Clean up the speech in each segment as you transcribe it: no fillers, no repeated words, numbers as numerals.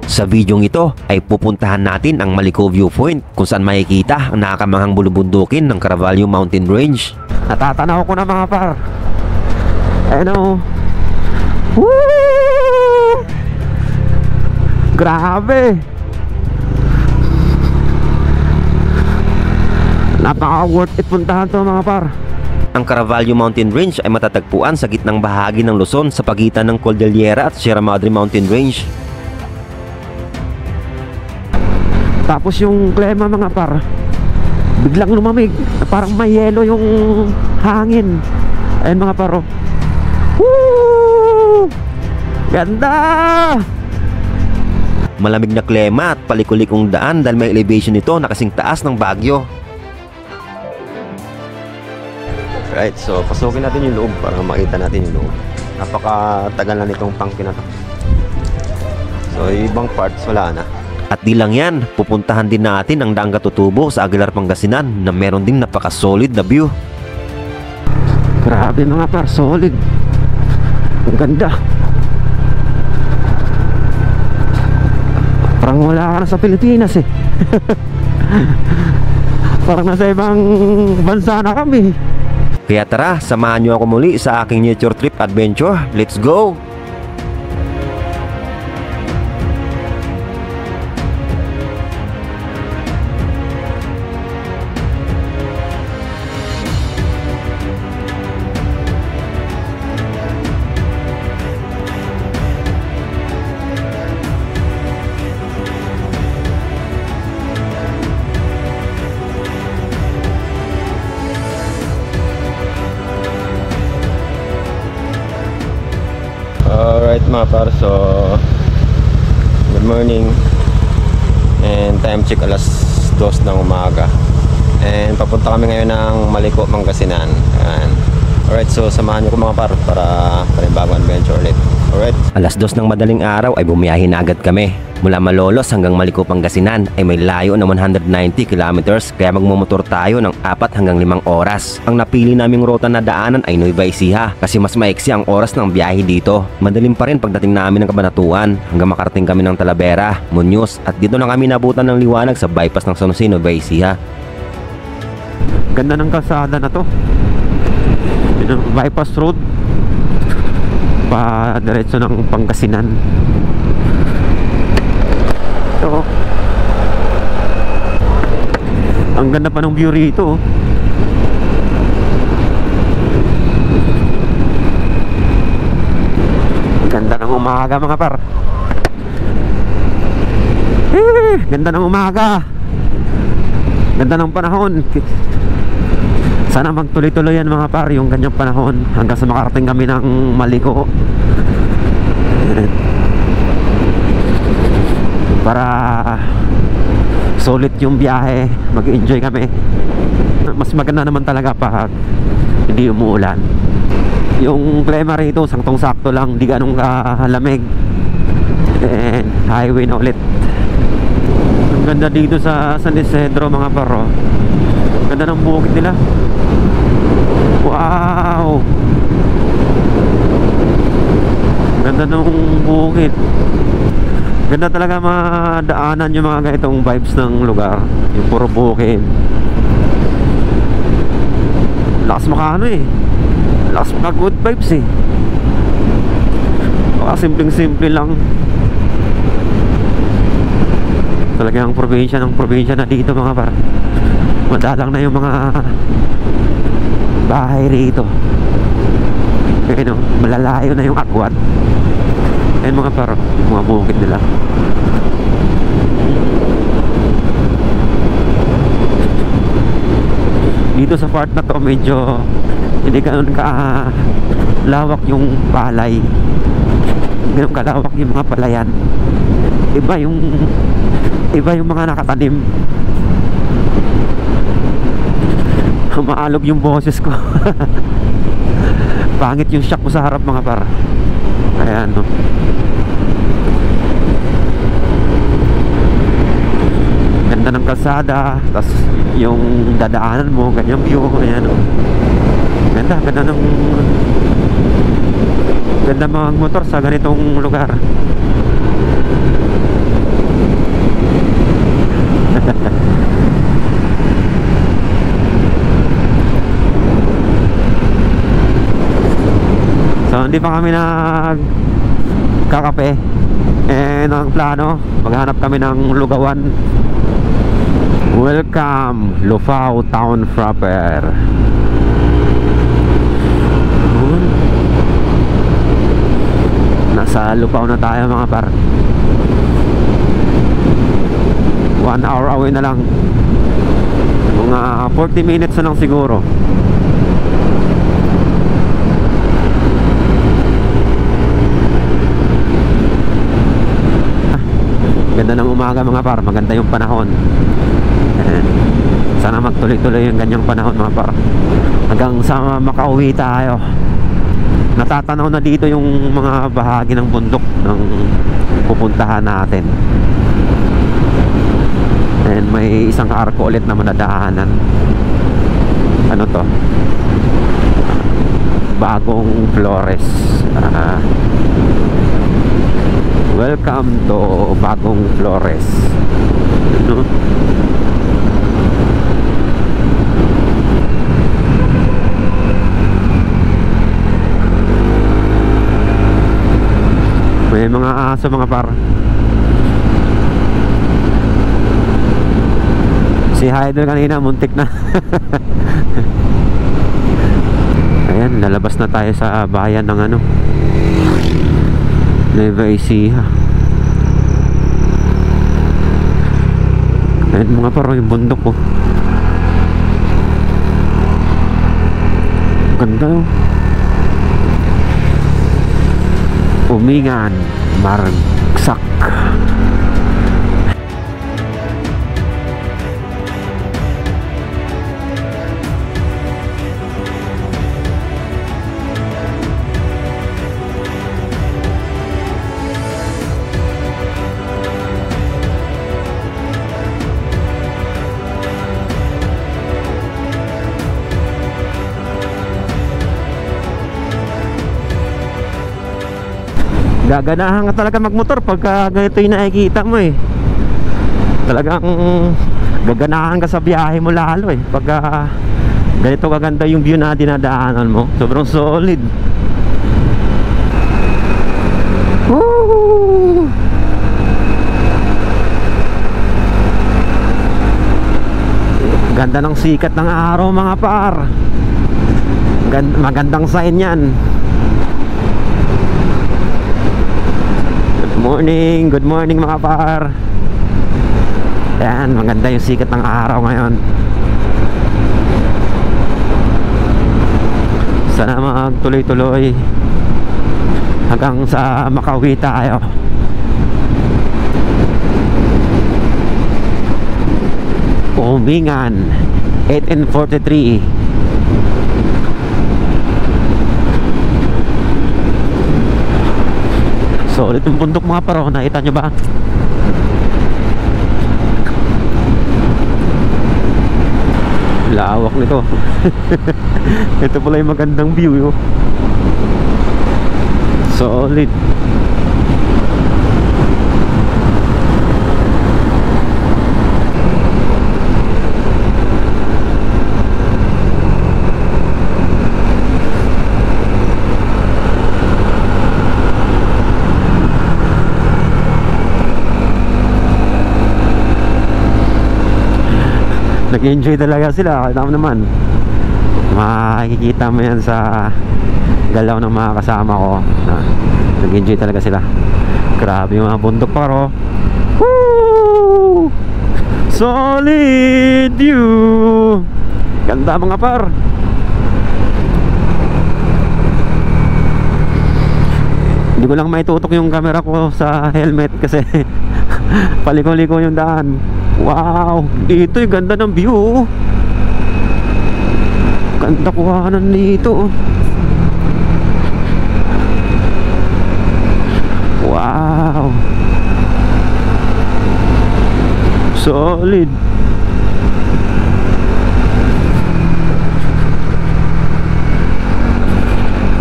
Sa videong ito ay pupuntahan natin ang Maliko Viewpoint kung saan makikita ang nakakamangang bulubundukin ng Carvalho Mountain Range. Natatanaw ko na mga par. Ano? Woo! Grabe! Napaka-worth it puntahan to mga par. Ang Carvalho Mountain Range ay matatagpuan sa gitnang bahagi ng Luzon sa pagitan ng Cordillera at Sierra Madre Mountain Range. Tapos yung klima mga par, biglang lumamig, parang may yelo yung hangin. Ayun mga par, oh. Woo! Ganda! Malamig na klima at palikulikong daan dahil may elevation nito na kasing taas ng Baguio. Right, so pasukin natin yung loob para makita natin yung loob. Napakatagal na nitong tangke na to. So ibang parts wala na. At di lang yan, pupuntahan din natin ang Daang Katutubo sa Aguilar, Pangasinan na meron ding napaka-solid na view. Grabe mga par, solid. Ang ganda. Parang wala ka na sa Pilipinas eh. Parang nasa ibang bansa na kami. Kaya tara, samahan nyo ako muli sa aking nature trip adventure. Let's go! Alright mga par, so good morning and time check alas 2 ng umaga and papunta kami ngayon ng Maliko, Pangasinan. Alright, so samahan nyo ko mga par para panibagong adventure ulit. Alright, alas 2 ng madaling araw ay bumiyahin na agad kami. Mula Malolos hanggang Maliko, Pangasinan ay may layo na 190 kilometers kaya magmumotor tayo ng 4 hanggang 5 oras. Ang napili naming ruta na daanan ay Nueva Ecija kasi mas maiksi ang oras ng biyahe dito. Madaling pa rin pagdating namin ng Cabanatuan hanggang makarating kami ng Talavera, Muñoz at dito na kami nabutan ng liwanag sa bypass ng San Jose, Nueva Ecija. Ganda ng kalsada na to. Bypass road pa diretso ng Pangasinan. Ito, ang ganda pa ng view rito. Ganda ng umaga mga par. Ganda ng umaga. Ganda ng panahon. Sana magtuloy-tuloy yan mga par, yung ganyang panahon hanggang sa makarating kami ng Maliko para solid yung biyahe, mag-enjoy kami. Mas maganda naman talaga pag hindi umuulan. Yung klima rito saktong-sakto lang, di ganong kalamig and highway na ulit. Ang ganda dito sa San Isidro mga paro. Ganda ng bukid nila. Wow! Ganda ng bukid. Ganda talaga madaanan yung mga ganitong vibes ng lugar. Yung puro bukid. Lakas makano eh. Lakas maka good vibes eh. Baka simpleng-simple lang. Talagang probinsya ng probinsya na dito mga par. Madalang na yung mga bahay rito. Ayun, malalayo na yung agwat. Ayun mga par, mga bukid nila. Dito sa part na to medyo hindi ganoon ka lawak yung palay. Hindi ganoon kalawak yung mga palayan. Iba yung mga nakatanim. Maalog yung boses ko. Pangit yung shock ko sa harap mga par. Ayan no. Ganda ng kalsada. Tapos yung dadaanan mo, ganyang view. Ayan no. Ganda ng ganda mga motor sa ganitong lugar. hindi pa kami kakape. And ang plano, maghanap kami ng lugawan. Welcome, Lufao Town proper. Nasa Lufao na tayo mga par. 1 hour away na lang. Mga 40 minutes na lang siguro. Ganda ng umaga mga par, maganda yung panahon. And sana magtuloy-tuloy yung ganyang panahon mga par, hanggang sa makauwi tayo. Natatanaw na dito yung mga bahagi ng bundok ng pupuntahan natin. And may isang arko ulit na madadaanan. Ano to? Bagong Flores. Welcome to Bagong Flores. Ano? May mga aso mga par. Si Hyder kanina muntik na. Ayan, lalabas na tayo sa bayan ng ano, Nueva Ecija. Ayan mga par, yung bundok ko. Ganda oh. Umingan, Maragsak. Gaganahan ka talaga magmotor pagka ganito yung nakikita mo eh. Talagang gaganahan ka sa biyahe mo lalo eh, pagka ganito kaganda yung view na dinadaanan mo. Sobrang solid. Woo! Ganda ng sikat ng araw mga par. Magandang sign yan. Good morning mga par. Ayan, maganda yung sikat ng araw ngayon. Sana magtuloy-tuloy hanggang sa makauwi tayo. Umingan 1843. Solid yung bundok mga paro, nakita nyo ba? Lawak nito. Ito pala yung magandang view yun. Solid. Nag-enjoy talaga sila. Kita mo naman, makikita mo yan sa galaw ng mga kasama ko na nag-enjoy talaga sila. Grabe yung mga bundok paro. Woo! Solid view. Ganda mga par. Hindi ko lang maitutok yung camera ko sa helmet kasi paliko-liko yung daan. Wow, dito yung ganda ng view. Ganda kuhanan dito. Wow, solid.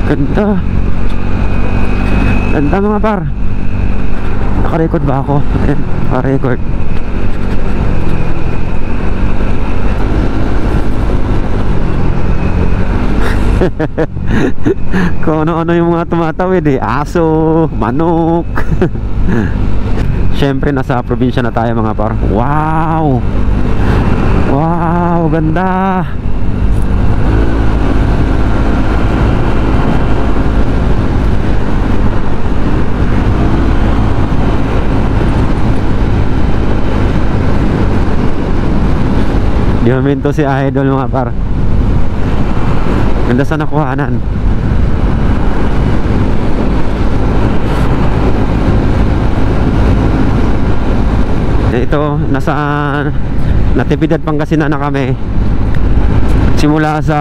Ganda. Ganda mga par. Naka-record ba ako? Ayan, naka-record. Kung ano-ano yung mga tumatawid eh. Aso, manok. Siyempre nasa probinsya na tayo mga par. Wow! Wow, ganda! Di maminto si Idol mga par. Ganda sa nakuhanan. Ito, nasa Natividad, Pangasinan na kami. Simula sa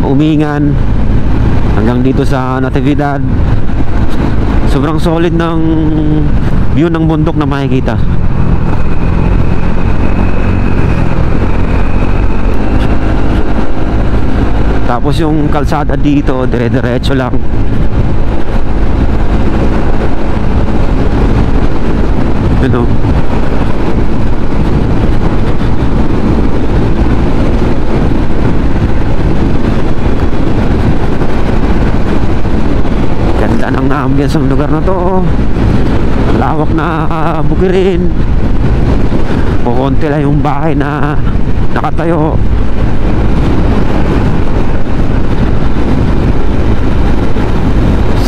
Umingan hanggang dito sa Natividad. Sobrang solid ng view ng bundok na makikita. Tapos yung kalsada dito, dire-diretso lang. Ano? Ganda ng ambience ng lugar na to. Lawak na bukirin. Kukunti lang yung bahay na nakatayo.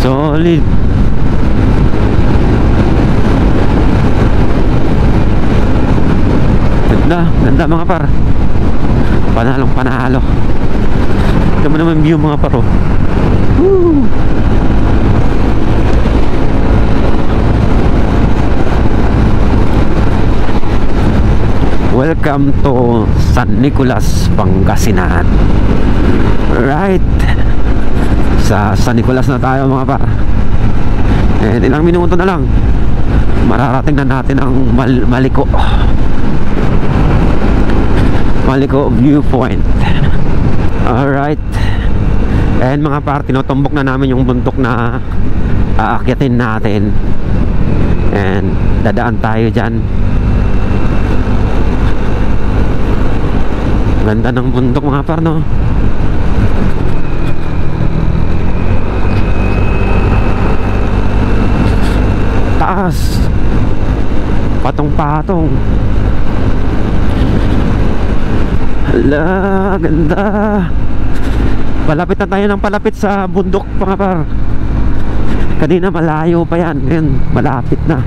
Solid. Ganda mga par. Panalong panalo. Ito mo naman view mga paro. Woo! Welcome to San Nicolas, Pangasinan. Right. Sa San Nicolas na tayo mga par. And ilang minuto na lang mararating na natin ang Maliko viewpoint. Alright. And mga par, tinutumbok na namin yung bundok na aakyatin natin. And dadaan tayo dyan. Ganda ng bundok mga par, no? Taas. Patong-patong. Hala, ganda. Palapit na tayo ng palapit sa bundok mga par. Kanina malayo pa yan. Ngayon malapit na.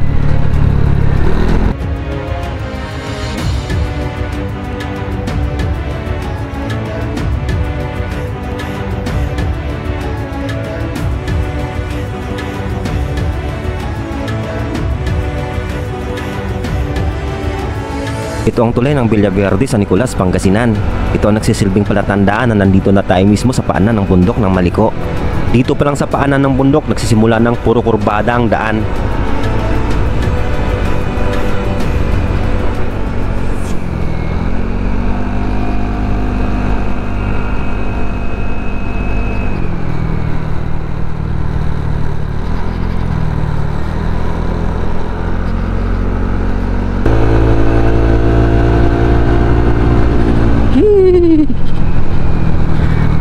Ito ang tulay ng Villaverde sa Nicolas, Pangasinan. Ito ang nagsisilbing palatandaan na nandito na tayo mismo sa paanan ng bundok ng Maliko. Dito pa lang sa paanan ng bundok nagsisimula ng puro kurbada ang daan.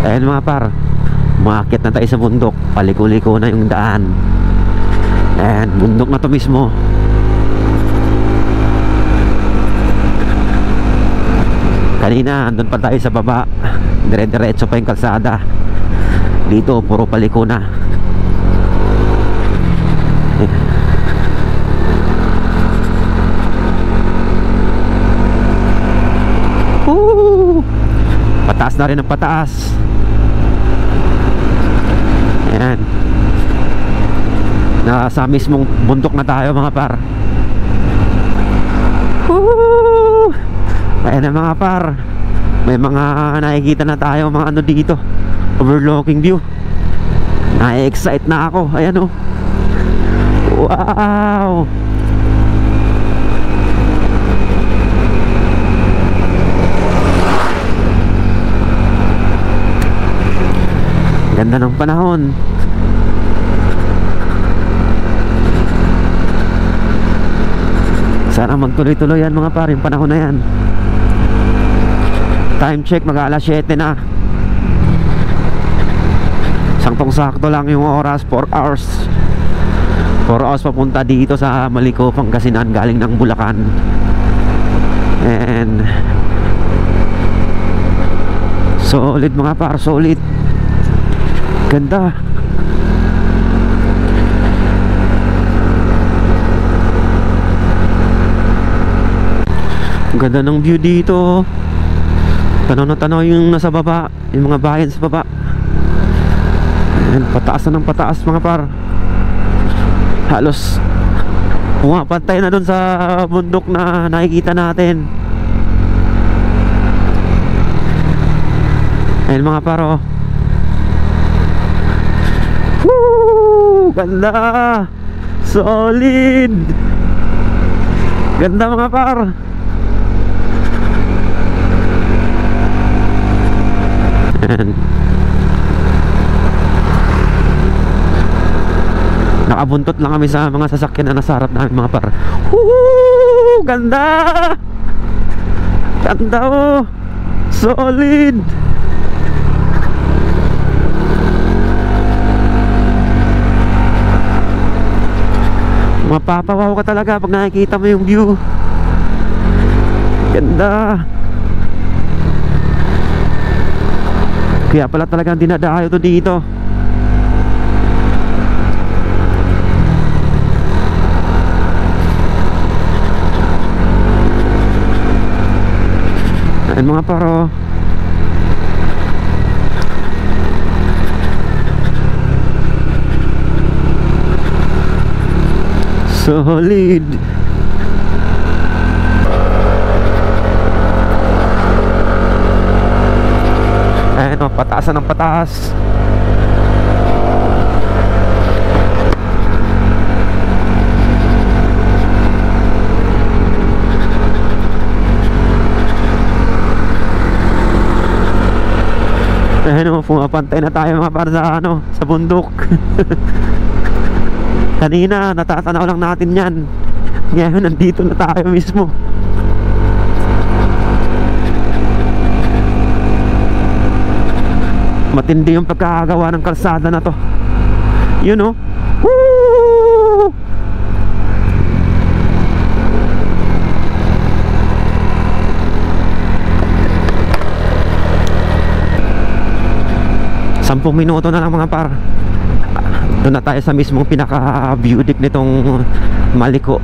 Ayan mga par, umakyat na tayo sa bundok. Paliko-liko na yung daan. Ayan, bundok na to mismo. Kanina andun pa tayo sa baba, dire-diretso pa yung kalsada. Dito puro paliko na. Pataas na rin ang pataas. Ayan. Nasa mismong bundok na tayo mga par. Woo! Ayan na mga par. May mga nakikita na tayo mga ano dito. Overlooking view. Na-excite na ako. Ayan o. Wow! Ganda ng panahon. Sana magtuloy-tuloy yan mga par, yung panahon na yan. Time check, mag-alas 7 na. Saktong-sakto lang yung oras, 4 hours. 4 hours papunta dito sa Maliko, Pangasinan, galing ng Bulacan. And solid mga par, solid. Ganda. Ganda ng view dito. Tanaw na tanaw yung nasa baba, yung mga bayan sa baba. And pataas na ng pataas mga par. Halos pumapantay na dun sa bundok na nakikita natin. Ayun mga par, oh. Woo! Ganda! Solid! Ganda mga par. And nakabuntot lang kami sa mga sasakyan na nasa harap namin mga par. Woo! Ganda! Ganda, oh! Solid! Mapapawaw ka talaga pag nakikita mo yung view. Ganda. Kaya pala talagang dinadayo to dito. Ayan mga paro. Solid. Ayan o, pataasan ng pataas. Ayan o, pumapantay na tayo mga para sa ano, sa bundok. Kanina, natatanaw lang natin yan. Ngayon, nandito na tayo mismo. Matindi yung pagkakagawa ng kalsada na to. You know? Woo! Sampung minuto na lang mga par. Doon na tayo sa mismong pinaka-view deck nitong Maliko.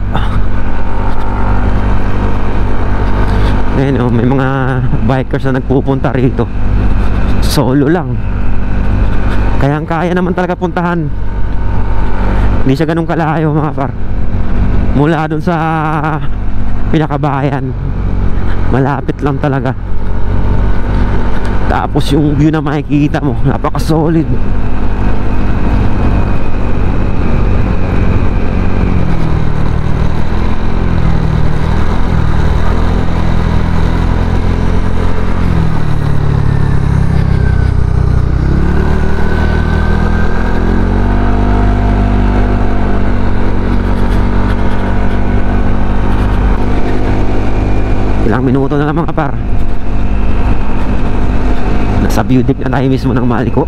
Ayan, oh, may mga bikers na nagpupunta rito. Solo lang. Kayang-kaya naman talaga puntahan. Hindi siya ganun kalayo mga par. Mula doon sa pinakabayan, malapit lang talaga. Tapos yung view na makikita mo, napaka-solid. Ilang minuto na lang mga par. Nasa view deck na tayo mismo ng Maliko.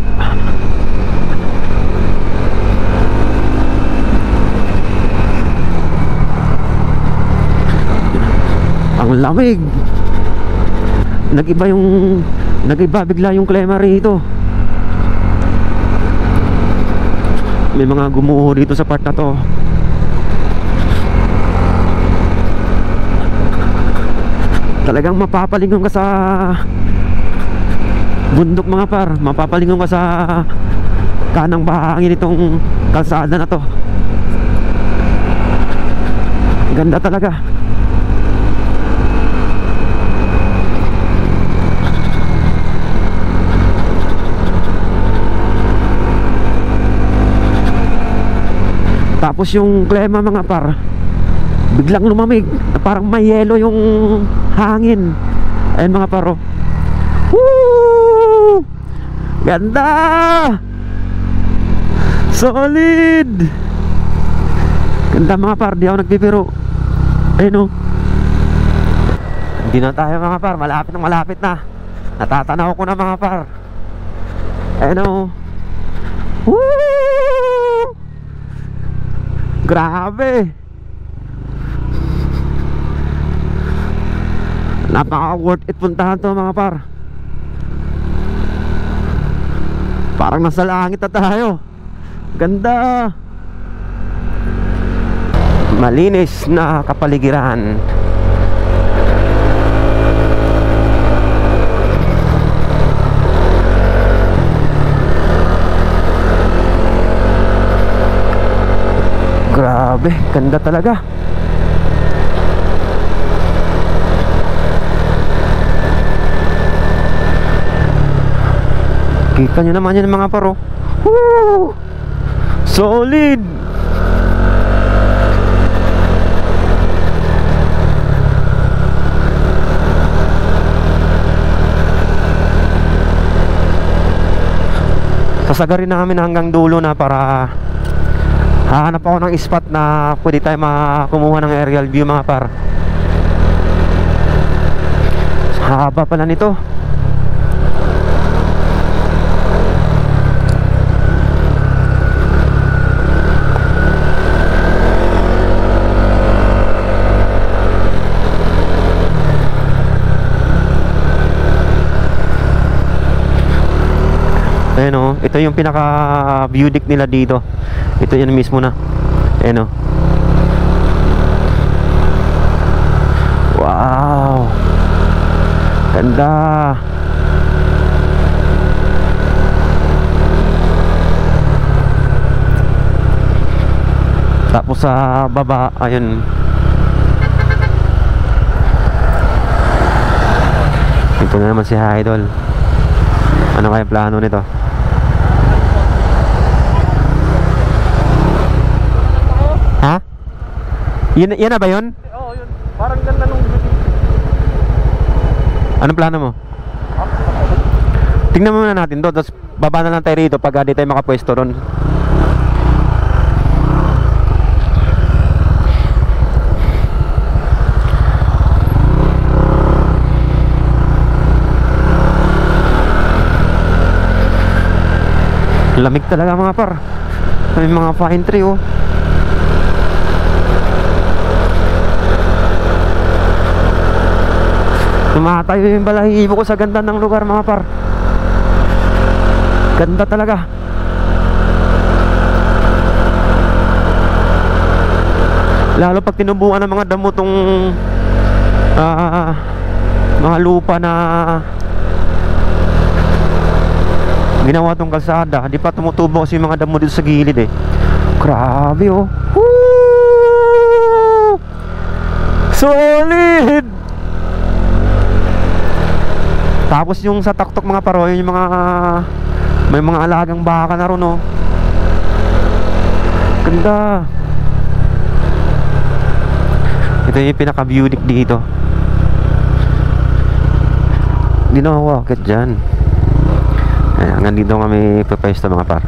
Ang lamig. Nag-iba bigla yung klima rito. May mga gumuho dito sa part na to. Talagang mapapalingon ka sa bundok mga par. Mapapalingon ka sa kanang bahangin itong kalsada na to. Ganda talaga. Tapos yung klima mga par, biglang lumamig. Parang may yelo yung hangin. Ayun mga paro. Woo! Ganda! Solid! Ganda mga par, di ako nagbibiro. Ayun o. Hindi na tayo mga par, malapit na. Natatanaw ko na mga par. Ano? Woo! Grabe. Napaka worth it puntahan to mga par. Parang nasa langit na tayo. Ganda. Malinis na kapaligiran. Grabe, ganda talaga. Kita nyo naman yan mga paro. Woo! Solid! Sasagarin namin hanggang dulo na para hahanap ako ng spot na pwede tayo makumuha ng aerial view mga par. Haba pala nito. Ayan o, ito yung pinaka view deck nila dito. Ito yan mismo na. Ayan o. Wow, ganda. Tapos sa baba, ayun, ito na naman si Idol. Ano kaya plano nito? Ha? Yan na ba yun? Oo, yun. Parang ganda nung Anong plano mo? Tingnan muna natin doon, tapos baba na lang tayo rito pag di tayo makapwesto ron. Lamig talaga mga par. May mga pine tree oh. Tumatayo yung balahibo ko sa ganda ng lugar mga par. Ganda talaga. Lalo pag tinubuan ng mga damo tong mga lupa na ginawa tong kalsada. Di pa tumutubo kasi yung mga damo dito sa gilid eh. Grabe oh. Woo! Solid! Tapos yung sa taktok mga paro, yung mga may mga alagang baka na ron oh. Ganda. Ito yung pinaka view deck dito. Hindi na ako akit dyan. Ayan, hanggang dito kami pwesto mga par.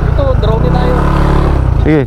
ito, drone din tayo. Sige.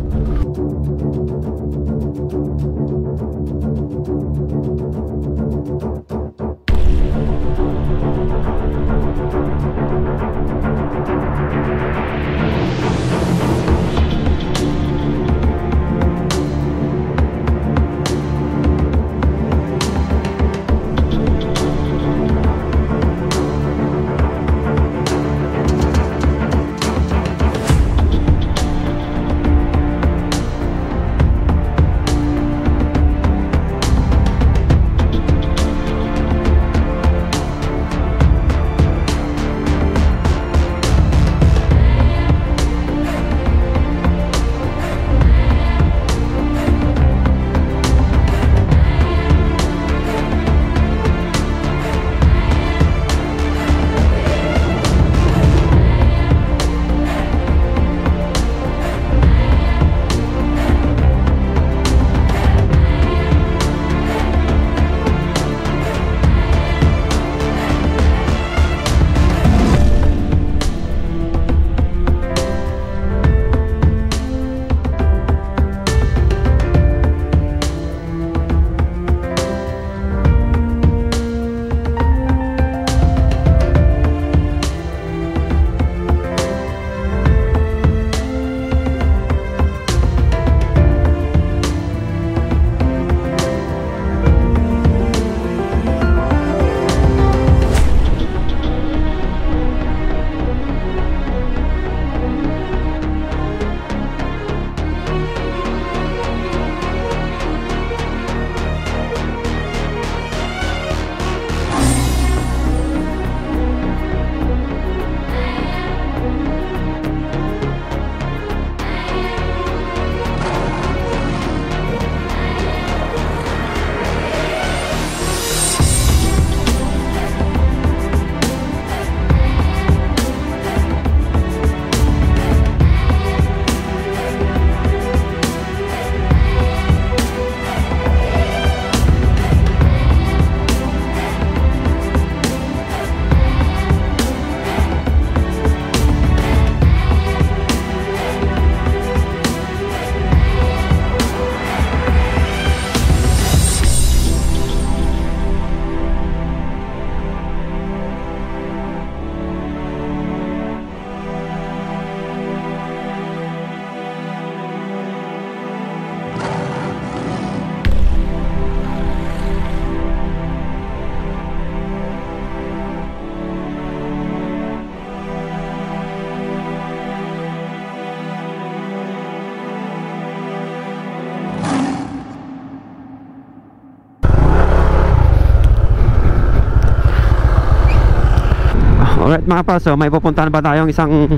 Alright mga par, so may pupuntahan pa tayong isang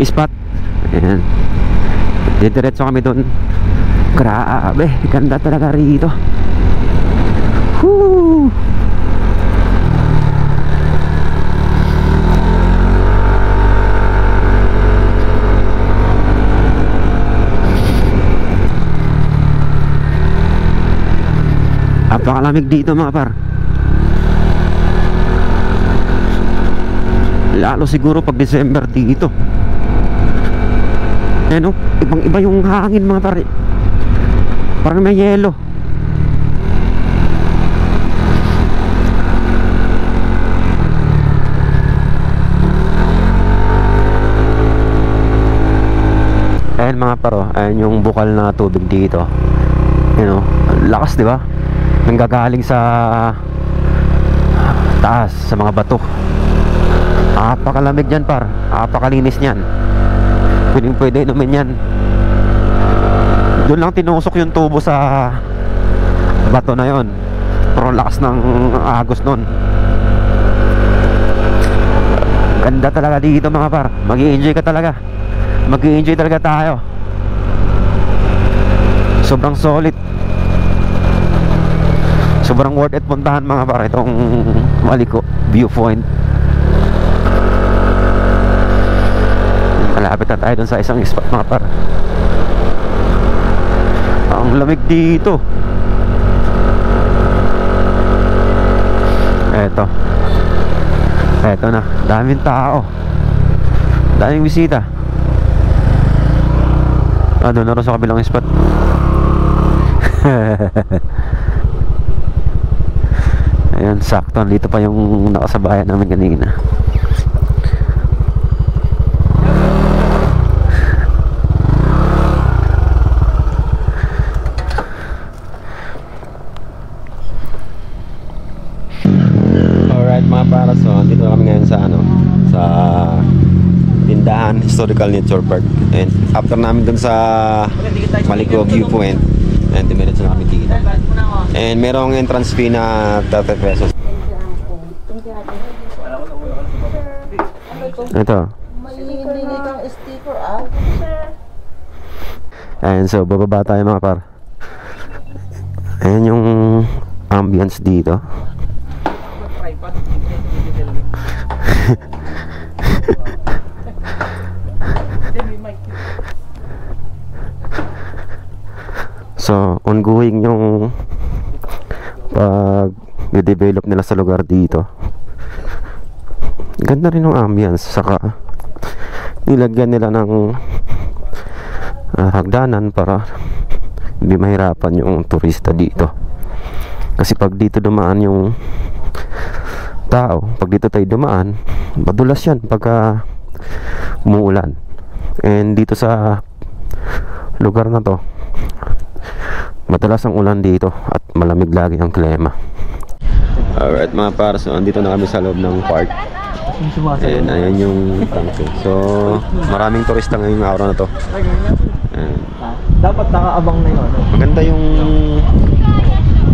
spot. Ayan. Didiretso kami dun. Grabe, ganda talaga rito. Woo! Napakalamig dito mga par. Lalo siguro pag December dito. Ano, ibang iba yung hangin mga par. Parang may yelo. Ayan mga paro, ayan yung bukal na tubig dito. You know, lakas di ba? Nanggagaling sa taas, sa mga bato. Napakalamig dyan par, napakalinis nyan. Pwede inumin yan. Doon lang tinusok yung tubo sa bato na yon. Pero lakas ng agos nun. Ganda talaga dito mga par. Mag-i-enjoy ka talaga. Mag-i-enjoy talaga tayo. Sobrang solid. Sobrang worth it puntahan mga par itong Maliko viewpoint. Malapit na tayo dun sa isang spot mga par. Ang lamig dito. Eto na, daming tao, daming bisita. Doon na rin sa kabilang spot. Ayan, sakto. Dito pa yung nakasabayan namin kanina. Alright mga para, so andito na kami ngayon sa sa tindahan, Historical Nature Park. And after namin dun sa Maliko viewpoint, and diretso na kami dito. And merong entrance fee na 30 pesos. Ito. Ayan, so bababa tayo mga par. Ayan yung ambience dito. So, ongoing yung pag-develop nila sa lugar dito. Ganda rin yung ambience. Saka nilagyan nila ng hagdanan para hindi mahirapan yung turista dito. Kasi pag dito dumaan yung tao, pag dito tayo dumaan, madulas yan pagka umuulan. And dito sa lugar na to, madalas ang ulan dito at malamig lagi ang klima. Alright mga par, so andito na kami sa loob ng park. And ayan yung tangke. So maraming turista ngayong araw na to. And Dapat nakaabang na yun. maganda yung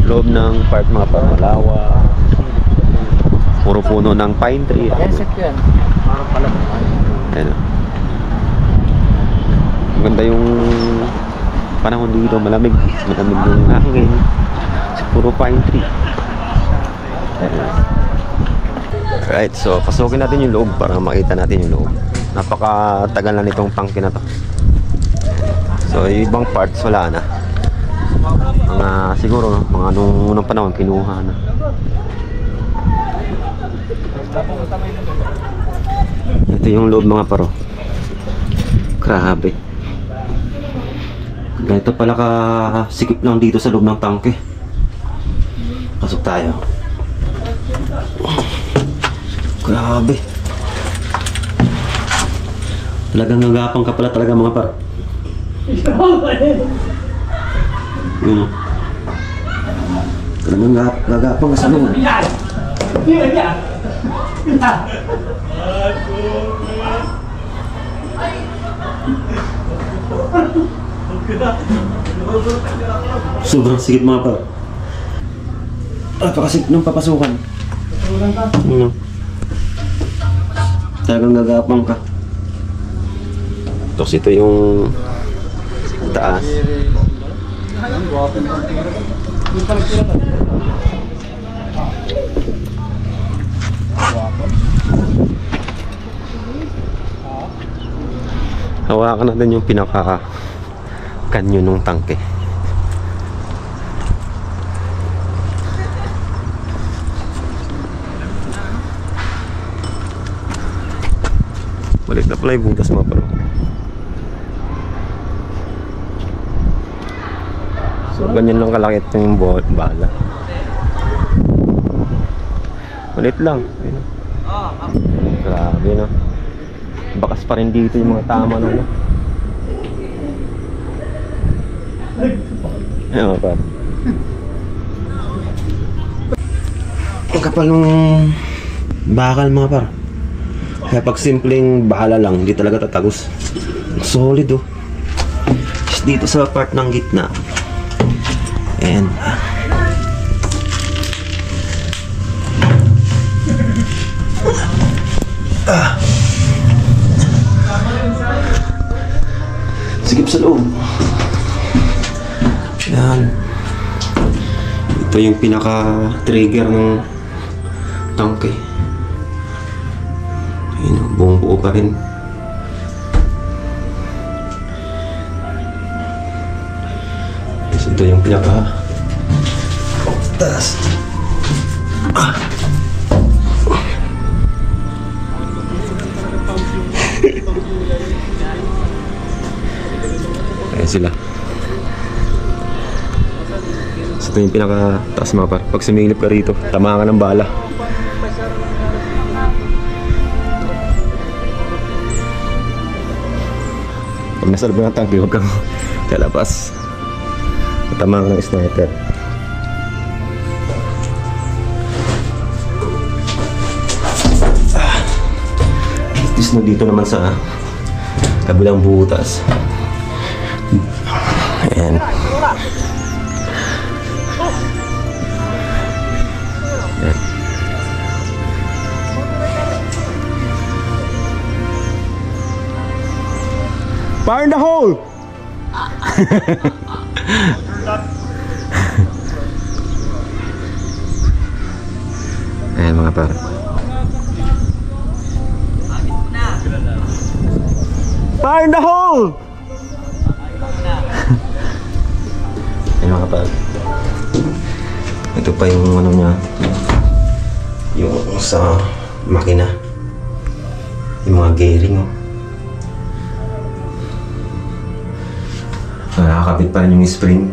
loob ng park mga par, malawa. Puro puno ng pine tree. Reset yan. Parang pala. Ayan. Maganda yung panahon dito, malamig yung hangin. Puro pine tree. Right, so pasukin natin yung loob para makita natin yung loob. Napakatagal na nitong tangke na to. So yung ibang parts wala na. Mga siguro mga nung unang panahon kinuha na. Ito yung loob mga paro. Grabe. Ganito pala ka sikip lang dito sa loob ng tangke. Pasok tayo. Grabe. Talagang nagapang ka pala talaga mga par. Yun o. Talagang nagapang ka sa loob. Sobrang sikip mga par. Napakasikip ng papasukan. Talagang gagapang ka. Tapos ito yung taas. Hawakan natin yung pinaka kanyo ng tangke. Balik na pala yung butas mga paro. So ganyan lang kalaki yung bala. Malit lang. Ayun. Grabe no. Bakas pa rin dito yung mga tama no. Ayun mga paro. Ang kapal ng bakal mga paro. Kaya pag simpleng bahala lang, hindi talaga tatagos. Solid oh. Just dito sa part ng gitna. And sigip sa loob. Yan. Ito yung pinaka-trigger ng tangke. Ayun, buong buo pa rin. Yes, ito yung pinaka taas. Ayan sila. So, ito yung pinaka taas mga par. Pag sumilip ka rito, tamaan ka ng bala. Pag nasa loob ng tangke, huwag kang kalabas. Tama ka ng sniper. At least dito naman sa kabilang butas. Ayan. Ayan. Fire in the hole! Ayan mga par. Fire in the hole! Ayan mga par. Ito pa yung ano niya. Yung sa makina. Yung mga gearing oh. Nakakabit pa rin yung spring.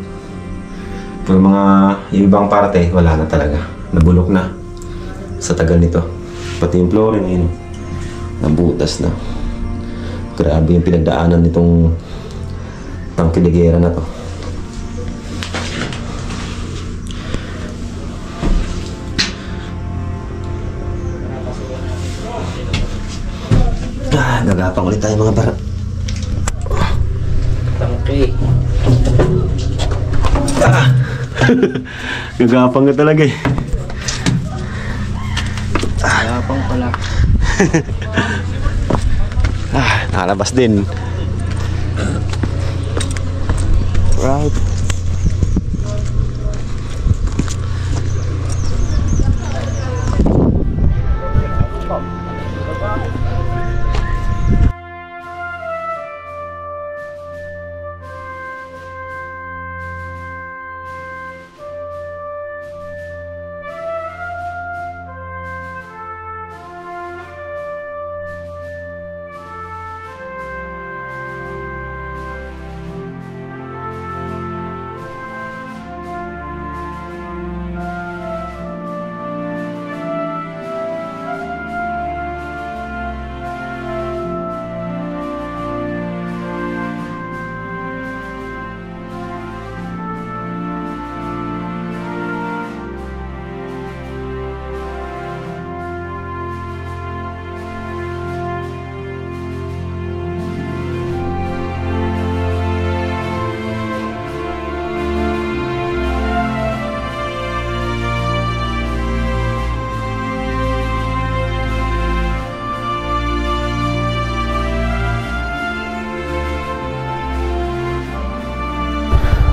Pero yung ibang parte, wala na talaga. Nabulok na sa tagal nito. Pati yung flooring yun, nabutas na. Grabe yung pinagdaanan nitong tangkiligera na to. Gagapang ulit tayo mga bara. Tangke. Gagapang ka talaga eh. Gapang pala. Nakalabas din. Right.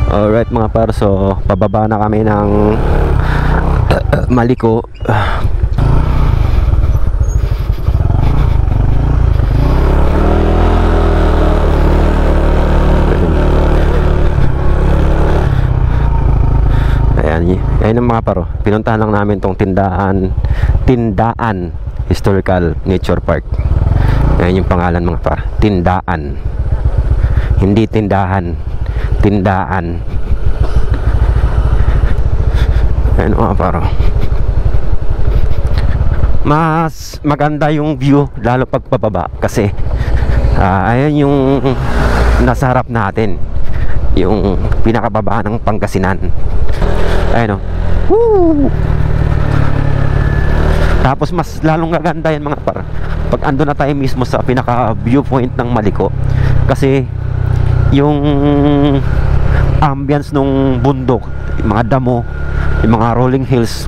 Alright mga par, so pababa na kami ng Maliko. Ayan ang mga paro, pinuntahan lang namin tong Tindaan Historical Nature Park. Ayan yung pangalan mga par, Tindaan, hindi tindahan, Tindaan. Ayan mga paro, mas maganda yung view lalo pag pababa kasi ayan yung nasa harap natin, yung pinakababa ng Pangasinan. Ayun o. Woo! Tapos mas lalong gaganda yan mga par pag ando na tayo mismo sa pinaka viewpoint ng Maliko, kasi yung ambience nung bundok, yung mga damo, yung mga rolling hills,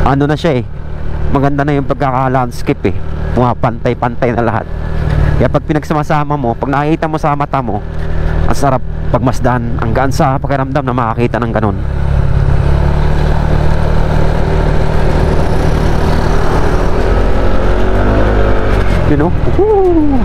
ano na siya maganda na yung pagkaka-landscape pumapantay-pantay na lahat. Kaya pag pinagsama-sama mo, pag nakikita mo sa mata mo, ang sarap pagmasdan, ang gaan sa pakiramdam na makakita ng ganon. You know? Woo!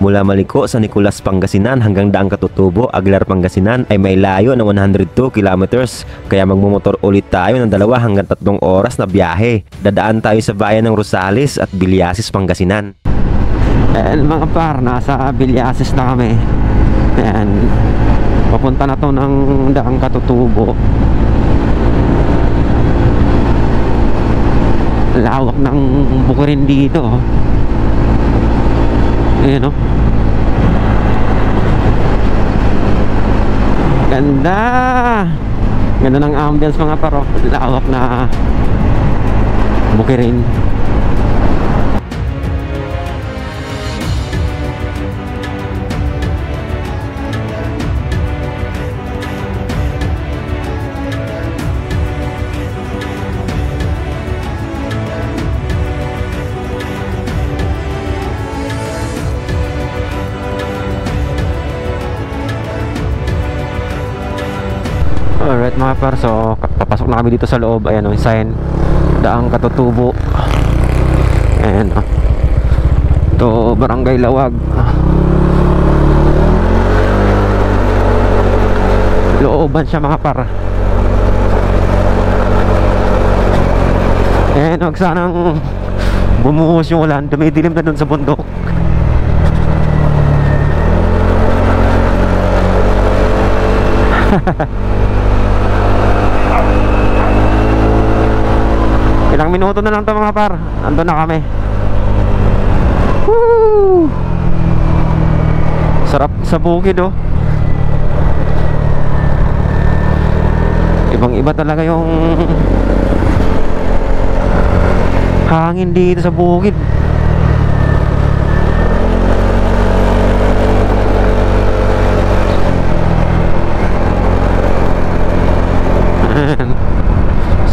Mula Maliko sa Nicolas, Pangasinan hanggang Daang Katutubo, Aguilar, Pangasinan ay may layo ng 102 kilometers. Kaya magmumotor ulit tayo ng 2 hanggang 3 oras na biyahe. Dadaan tayo sa bayan ng Rosales at Biliasis, Pangasinan. Ayan mga par, nasa Biliasis na kami. Ayan, papunta na to ng Daang Katutubo. Lawak ng bukirin dito. Ayan o. Ganda. Ganda ng ambience mga paro. Lawak na bukirin. Alright mga par, so papasok na kami dito sa loob. Ayan o, yung sign, Daang Katutubo. Ayan o, ito Barangay Lawag. Looban siya mga par. Ayan, huwag sanang bumuhos yung ulan, dumidilim na dun sa bundok. Ilang minuto na lang to mga par, andun na kami. Woo! Sarap sa bukid oh. Ibang iba talaga yung hangin dito sa bukid.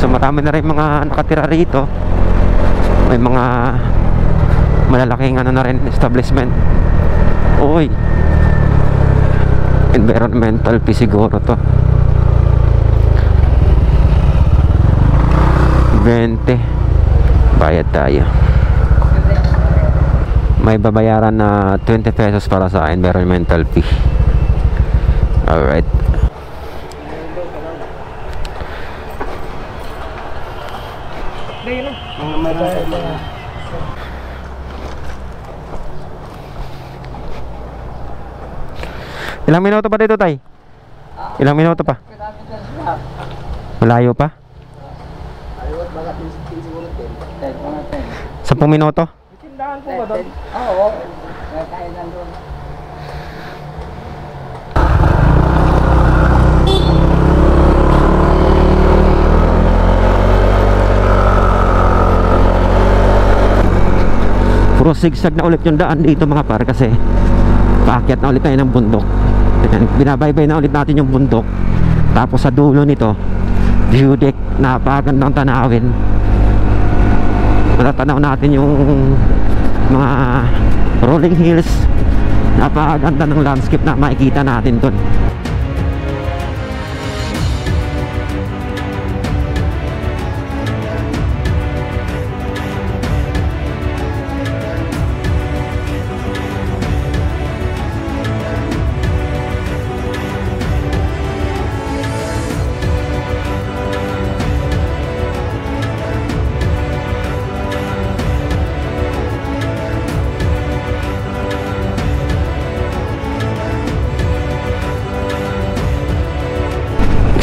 So marami na rin mga nakatira rito. May mga malalaking ano na rin establishment. Uy, environmental fee siguro to. 20 bayad tayo. May babayaran na 20 pesos para sa environmental fee. Alright. Ilang minuto pa dito tay? Ilang minuto pa? Malayo pa? 10 minuto? Tindahan po ba doon? Oo. Kaya nandun. puro sigsag na ulit yung daan dito mga par, kasi paakyat na ulit tayo ng bundok. Ayan, binabaybay na ulit natin yung bundok. Tapos sa dulo nito, view deck, napakagandang tanawin. Matatanaw natin yung mga rolling hills. Napakaganda ng landscape na makikita natin dun.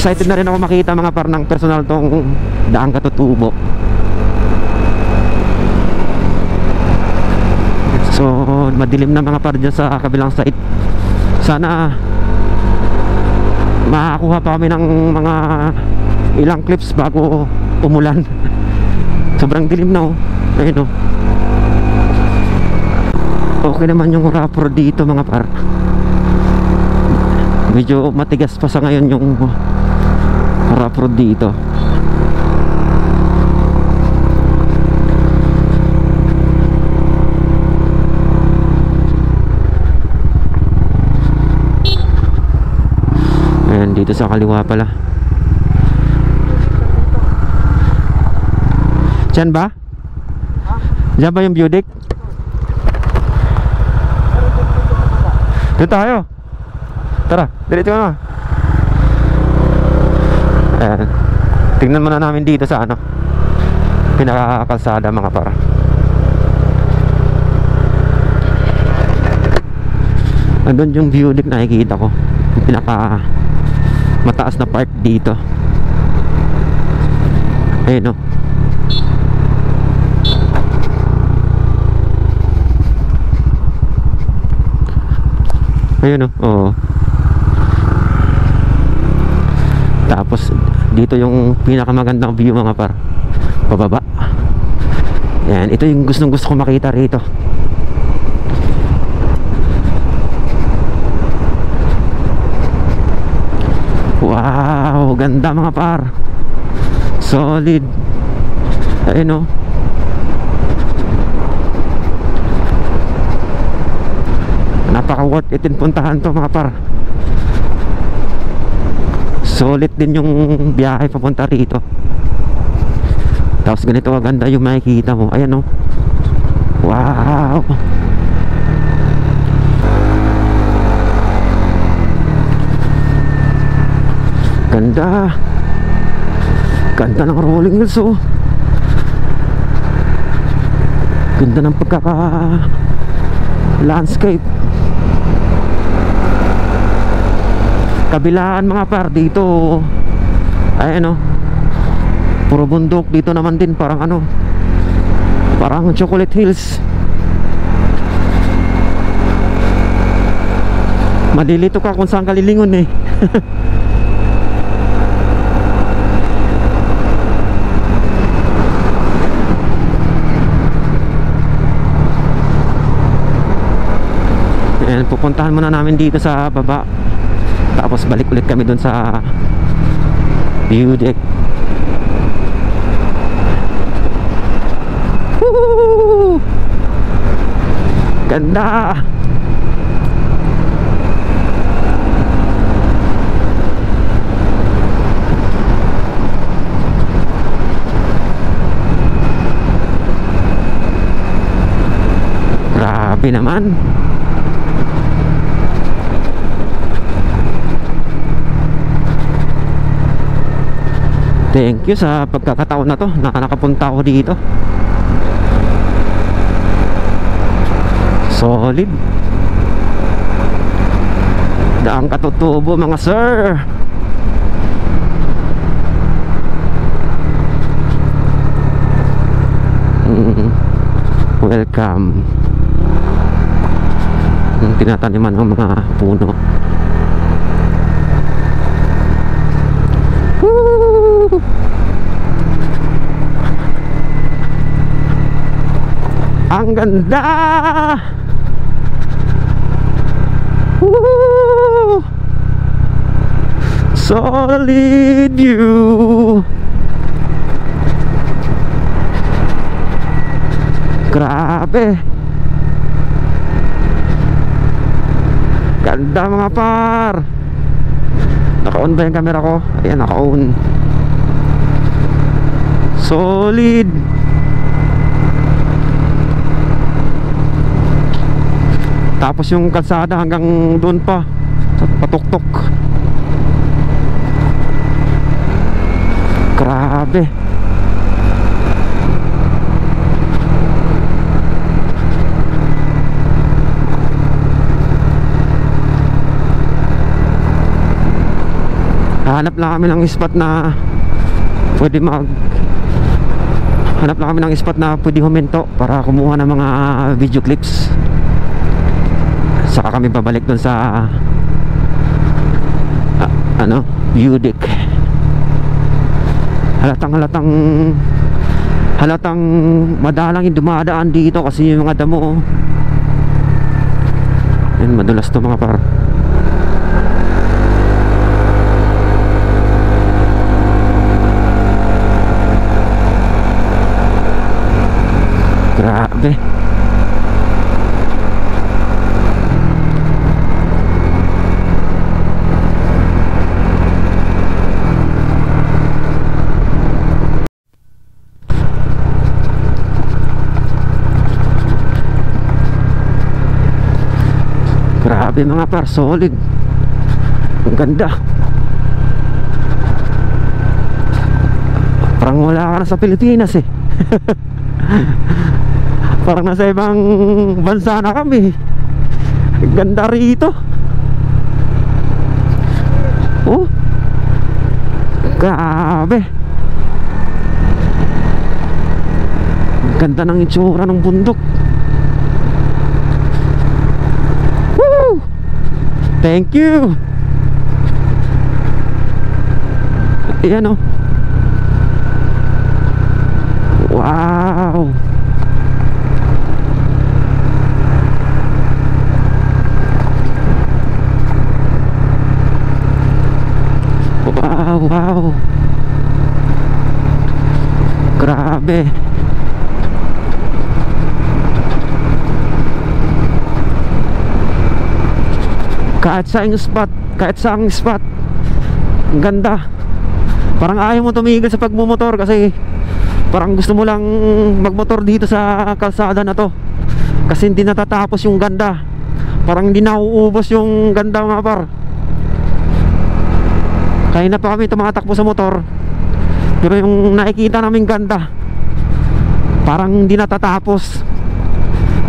Excited na rin ako makita mga par ng personal tong Daang Katutubo. So madilim na mga par dyan sa kabilang side. Sana makakuha pa kami ng mga ilang clips bago umulan. Sobrang dilim na, oh. Ayun, oh. Okay naman yung rapor dito mga par. Medyo matigas pa sa ngayon yung rough road dito. Ayan, dito sa kaliwa pala. Diyan ba? Diyan ba yung view deck? Dito tayo. Tara, diretso na. Ayan. Tingnan muna namin dito sa ano, pinakakalsada mga para. Andun yung view deck nakikita ko, yung pinaka mataas na part dito. Ayun, no. Ayun, no. Oo. Tapos dito yung pinakamagandang view mga par, pababa. Yan, ito yung gusto ko makita rito. Wow, ganda mga par. Solid. Ayun, oh. Napaka worth it din puntahan to mga par. Solid din yung biyahe papunta rito. Tapos ganito kaganda yung makikita mo. Ayan, oh. Wow. Ganda. Ganda ng rolling hills, oh. Ganda ng pagkaka landscape. Kabilaan mga par dito, ayan, oh, puro bundok. Dito naman din parang ano, parang Chocolate Hills. Malilito ka kung saan ka lilingon, eh. Ayan, pupuntahan muna namin dito sa baba. Tapos balik ulit kami dun sa view deck. Woo! Ganda! Grabe naman. Thank you sa pagkakataon na to na nakapunta ako dito. Solid. Daang Katutubo mga sir. Welcome. Yung tinataniman ng mga puno. Woo! Ang ganda. Ganda! Woo! Solid view. Grabe. Ganda mga par. Naka-on ba yung camera ko? Ayan, naka-on. Solid. Tapos yung kalsada hanggang doon pa, patuktok. Grabe. Hanap lang kami ng spot na pwede hanap lang kami ng spot na pwede huminto para kumuha ng mga video clips. Saka kami babalik dun sa view deck. Halatang madalang yung dumadaan dito kasi yung mga damo. Yan, madulas to mga par. Grabe. Grabe mga par, solid. Ang ganda. Parang wala ka na sa Pilipinas eh. Parang nasa ibang bansa na kami. Ganda rito. Oh, grabe. Ganda ng itsura ng bundok. Woo! Thank you. Ayan oh. Wow. Wow. Grabe. Kahit saang spot, ang ganda. Parang ayaw mo tumigil sa pagmumotor kasi parang gusto mo lang magmotor dito sa kalsada na to kasi hindi natatapos yung ganda. Parang hindi nauubos yung ganda mga par. Kaya na pa kami tumatakbo sa motor, pero yung nakikita namin ganda parang hindi natatapos.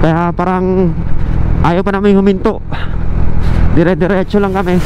Kaya parang ayaw pa namin huminto. Dire-diretso lang kami.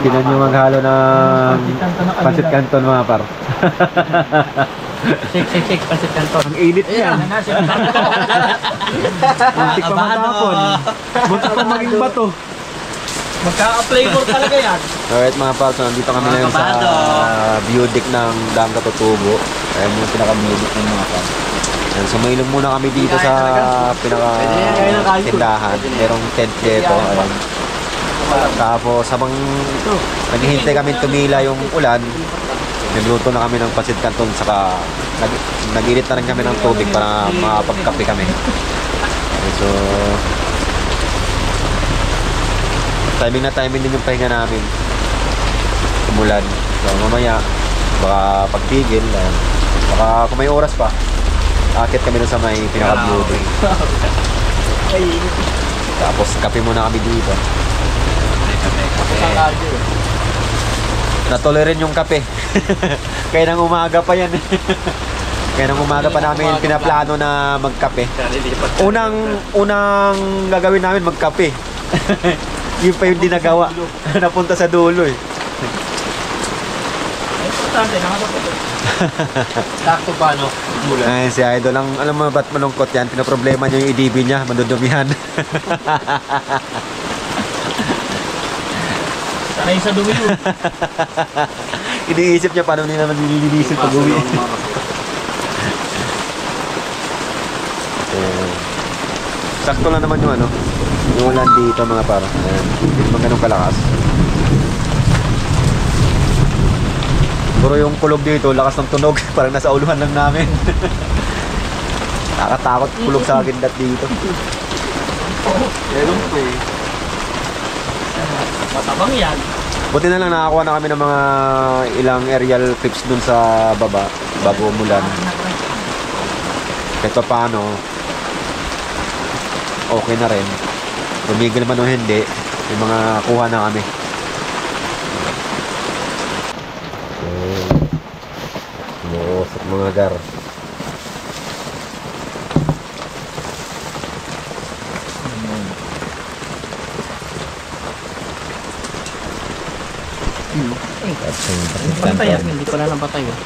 Tinan nyo maghalo ng pancit canton mga par. Shake, pancit canton. Ang init niya. Muntik pa matapon. Muntik pa maging bato. Magkaka-flavor talaga yan. Alright mga par, so nandito kami ngayon sa view deck ng Daang Katutubo. Ayan yung pinaka-view deck ng mga par. Ayan, so mailong muna kami dito sa pinaka-tindahan. Merong tent dito. Ayan. Tapos habang naghihintay kami tumila yung ulan, nagluto na kami ng pancit canton, saka nag-init na rin kami ng tubig para makapagkape kami. So timing na timing din yung pahinga namin. Umulan. So mamaya baka pagtigil, baka kung may oras pa, akit kami dun sa may pinaka-building. Tapos kape muna kami dito. Natuloy rin yung kape. Kaya nang umaga pa yan. Kaya nang umaga pa namin pinaplano na magkape. Unang gagawin namin magkape. Yun pa yung dinagawa. Napunta sa dulo eh. Sakto pa, no? Ay, si Idol lang, alam mo ba't malungkot yan? Pinoproblema niya yung EDB niya, madudumihan. Sanay sa dumi yun. Iniisip niya paano nila manililisin pag uwi. Sakto lang naman yung yung ulan dito mga para. Hindi naman ganun kalakas. Pero yung kulog dito, lakas ng tunog. Parang nasa uluhan lang namin. Nakatakot kulog sa akin dito. Meron po eh. Matabang yan. Buti na lang nakakuha na kami ng mga ilang aerial clips dun sa baba bago umulan. Kahit pa paano, okay na rin. Tumigil man o hindi, may mga kuha na kami. Umuusap mga gar. Pantay yan, hindi pala napatay yun.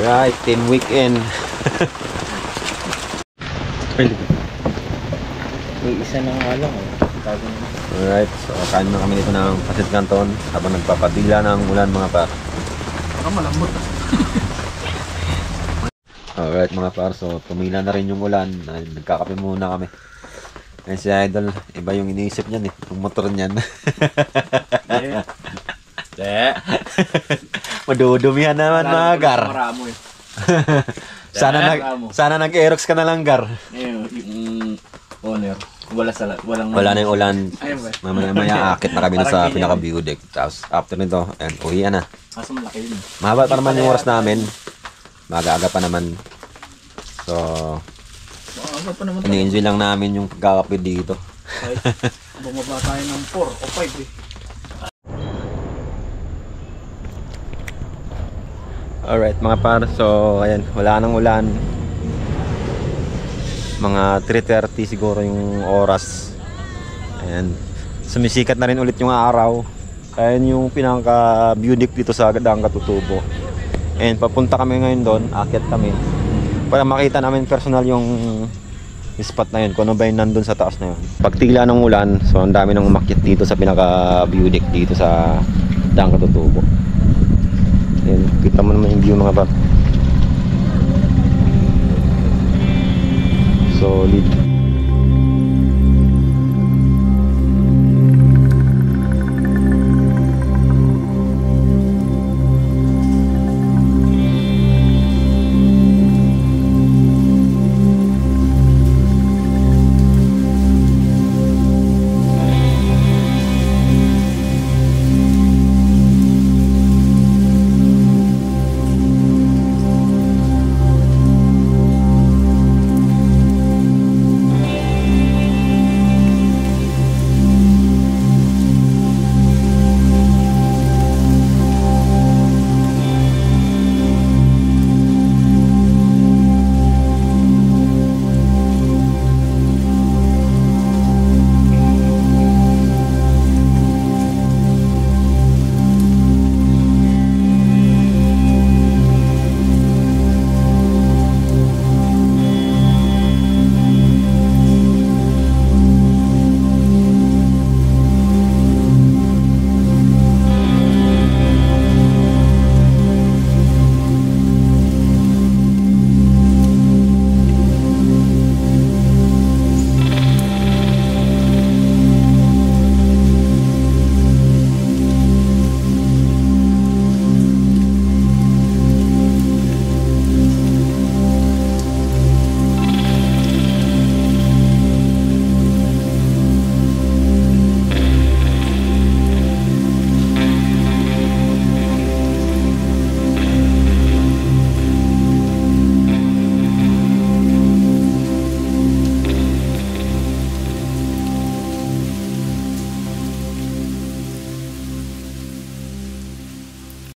Alright, team weekend. May isa na nga lang. Alright, so kain na kami dito ng pancit canton habang nagpapadila ng ulan mga par. Malambot. Alright mga par, so tumila na rin yung ulan. Nagkakape muna kami. Ayun si Idol, iba yung iniisip niyan eh, yung motor niyan. Madudumihan naman mga gar. Sana nag-aerox ka na lang gar. Owner. Wala na yung ulan. Mamaya akit na kami na sa pinaka-view deck. Tapos after nito, ayan, uwian na. Kaso malaki yun. Mahaba pa naman yung oras namin. Maaga-aga pa naman. So, ini-enjoy lang namin yung pagkakape dito. Bumaba tayo ng 4 o 5 eh. Alright mga par, so ayan, wala nang ulan. Mga 3:30 siguro yung oras. Ayan, sumisikat na rin ulit yung araw. Ayan yung pinaka-view deck dito sa Daang Katutubo. And papunta kami ngayon doon, akyat kami para makita namin personal yung spot na yun, kung ano ba yung nandun sa taas na yun. Pagtila ng ulan, so ang dami nang umakyat dito sa pinaka-view deck dito sa Daang Katutubo. Ayan, kita mo naman yung view mga bab. Solid.